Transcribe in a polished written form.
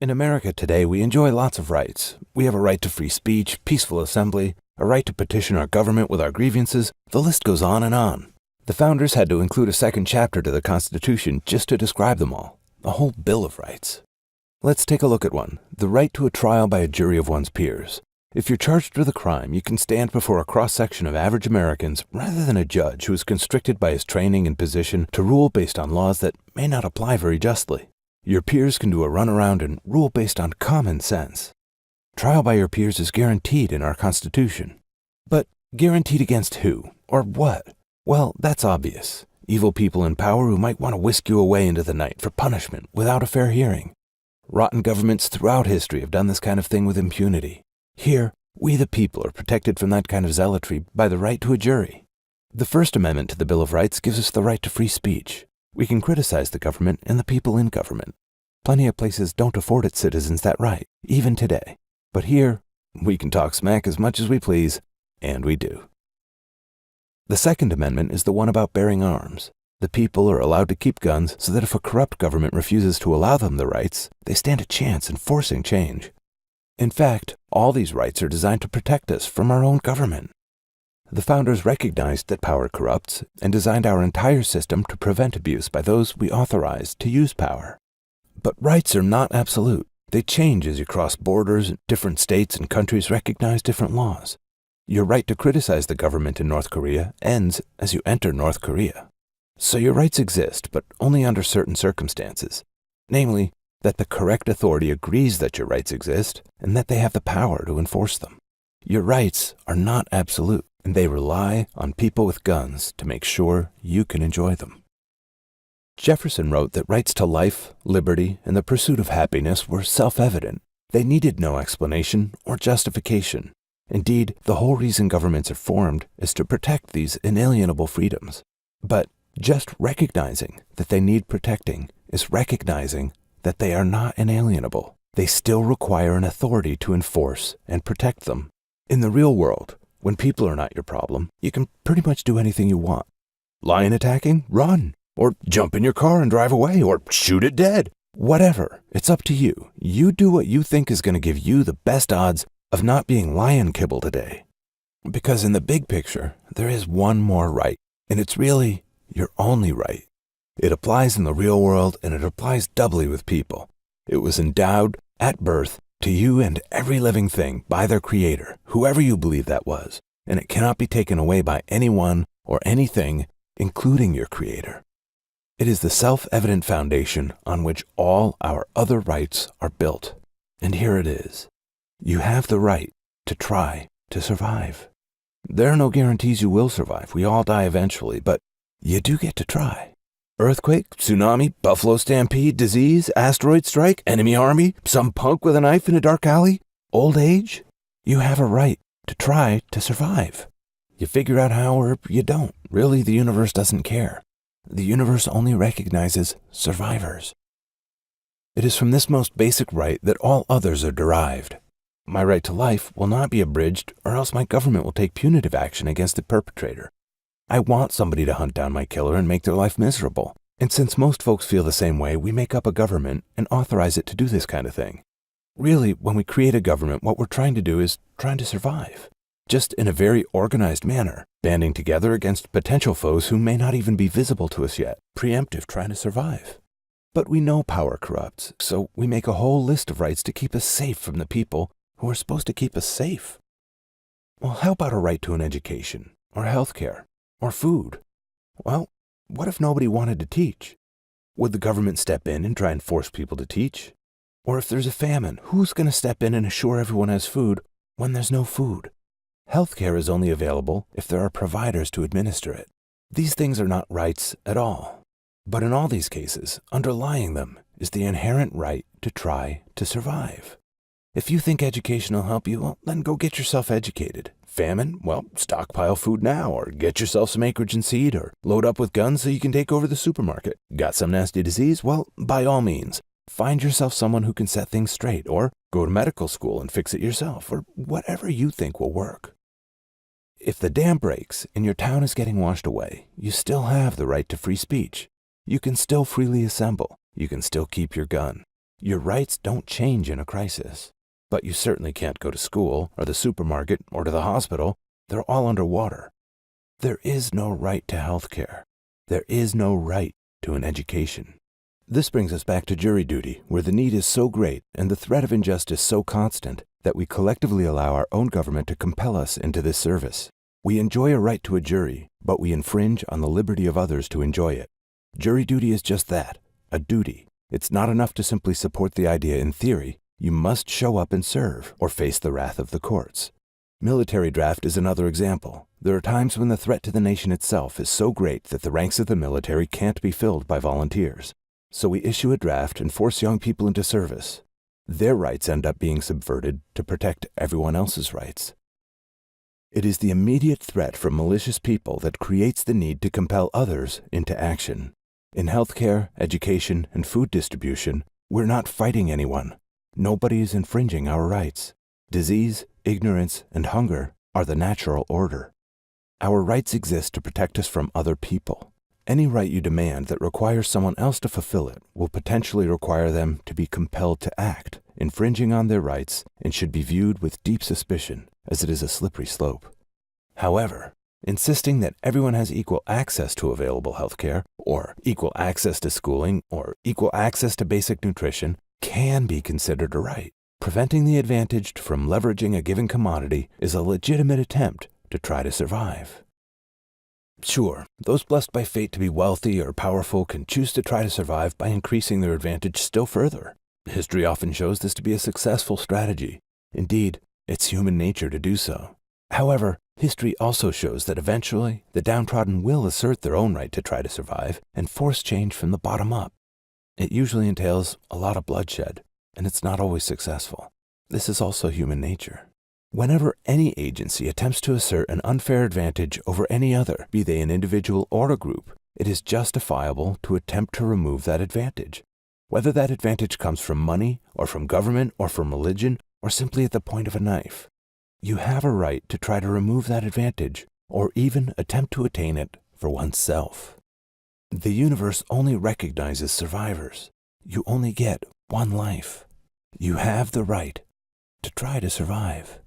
In America today, we enjoy lots of rights. We have a right to free speech, peaceful assembly, a right to petition our government with our grievances. The list goes on and on. The founders had to include a second chapter to the Constitution just to describe them all, a whole Bill of Rights. Let's take a look at one, the right to a trial by a jury of one's peers. If you're charged with a crime, you can stand before a cross-section of average Americans rather than a judge who is constricted by his training and position to rule based on laws that may not apply very justly. Your peers can do a runaround and rule based on common sense. Trial by your peers is guaranteed in our Constitution. But guaranteed against who or what? Well, that's obvious. Evil people in power who might want to whisk you away into the night for punishment without a fair hearing. Rotten governments throughout history have done this kind of thing with impunity. Here, we the people are protected from that kind of zealotry by the right to a jury. The First Amendment to the Bill of Rights gives us the right to free speech. We can criticize the government and the people in government. Plenty of places don't afford its citizens that right, even today. But here, we can talk smack as much as we please, and we do. The Second Amendment is the one about bearing arms. The people are allowed to keep guns so that if a corrupt government refuses to allow them the rights, they stand a chance in forcing change. In fact, all these rights are designed to protect us from our own government. The founders recognized that power corrupts and designed our entire system to prevent abuse by those we authorized to use power. But rights are not absolute. They change as you cross borders. Different states and countries recognize different laws. Your right to criticize the government in North Korea ends as you enter North Korea. So your rights exist, but only under certain circumstances. Namely, that the correct authority agrees that your rights exist and that they have the power to enforce them. Your rights are not absolute, and they rely on people with guns to make sure you can enjoy them. Jefferson wrote that rights to life, liberty, and the pursuit of happiness were self-evident. They needed no explanation or justification. Indeed, the whole reason governments are formed is to protect these inalienable freedoms. But just recognizing that they need protecting is recognizing that they are not inalienable. They still require an authority to enforce and protect them. In the real world, when people are not your problem, you can pretty much do anything you want. Lion attacking? Run. Or jump in your car and drive away, or shoot it dead. Whatever, it's up to you. You do what you think is going to give you the best odds of not being lion kibble today. Because in the big picture, there is one more right, and it's really your only right. It applies in the real world, and it applies doubly with people. It was endowed at birth to you and every living thing by their creator, whoever you believe that was, and it cannot be taken away by anyone or anything, including your creator. It is the self-evident foundation on which all our other rights are built. And here it is. You have the right to try to survive. There are no guarantees you will survive. We all die eventually, but you do get to try. Earthquake, tsunami, buffalo stampede, disease, asteroid strike, enemy army, some punk with a knife in a dark alley, old age. You have a right to try to survive. You figure out how or you don't. Really, the universe doesn't care. The universe only recognizes survivors. It is from this most basic right that all others are derived. My right to life will not be abridged, or else my government will take punitive action against the perpetrator. I want somebody to hunt down my killer and make their life miserable. And since most folks feel the same way, we make up a government and authorize it to do this kind of thing. Really, when we create a government, what we're trying to do is trying to survive. Just in a very organized manner, banding together against potential foes who may not even be visible to us yet, preemptive trying to survive. But we know power corrupts, so we make a whole list of rights to keep us safe from the people who are supposed to keep us safe. Well, how about a right to an education, or health care, or food? Well, what if nobody wanted to teach? Would the government step in and try and force people to teach? Or if there's a famine, who's going to step in and assure everyone has food when there's no food? Healthcare is only available if there are providers to administer it. These things are not rights at all. But in all these cases, underlying them is the inherent right to try to survive. If you think education will help you, well, then go get yourself educated. Famine? Well, stockpile food now, or get yourself some acreage and seed, or load up with guns so you can take over the supermarket. Got some nasty disease? Well, by all means, find yourself someone who can set things straight, or go to medical school and fix it yourself, or whatever you think will work. If the dam breaks and your town is getting washed away, you still have the right to free speech. You can still freely assemble. You can still keep your gun. Your rights don't change in a crisis. But you certainly can't go to school, or the supermarket, or to the hospital. They're all underwater. There is no right to health care. There is no right to an education. This brings us back to jury duty, where the need is so great and the threat of injustice so constant that we collectively allow our own government to compel us into this service. We enjoy a right to a jury, but we infringe on the liberty of others to enjoy it. Jury duty is just that, a duty. It's not enough to simply support the idea in theory. You must show up and serve, or face the wrath of the courts. Military draft is another example. There are times when the threat to the nation itself is so great that the ranks of the military can't be filled by volunteers. So we issue a draft and force young people into service. Their rights end up being subverted to protect everyone else's rights. It is the immediate threat from malicious people that creates the need to compel others into action. In healthcare, education, and food distribution, we're not fighting anyone. Nobody is infringing our rights. Disease, ignorance, and hunger are the natural order. Our rights exist to protect us from other people. Any right you demand that requires someone else to fulfill it will potentially require them to be compelled to act, infringing on their rights, and should be viewed with deep suspicion, as it is a slippery slope. However, insisting that everyone has equal access to available healthcare, or equal access to schooling, or equal access to basic nutrition can be considered a right. Preventing the advantaged from leveraging a given commodity is a legitimate attempt to try to survive. Sure, those blessed by fate to be wealthy or powerful can choose to try to survive by increasing their advantage still further. History often shows this to be a successful strategy. Indeed, it's human nature to do so. However, history also shows that eventually the downtrodden will assert their own right to try to survive and force change from the bottom up. It usually entails a lot of bloodshed, and it's not always successful. This is also human nature. Whenever any agency attempts to assert an unfair advantage over any other, be they an individual or a group, it is justifiable to attempt to remove that advantage. Whether that advantage comes from money, or from government, or from religion, or simply at the point of a knife. You have a right to try to remove that advantage, or even attempt to attain it for oneself. The universe only recognizes survivors. You only get one life. You have the right to try to survive.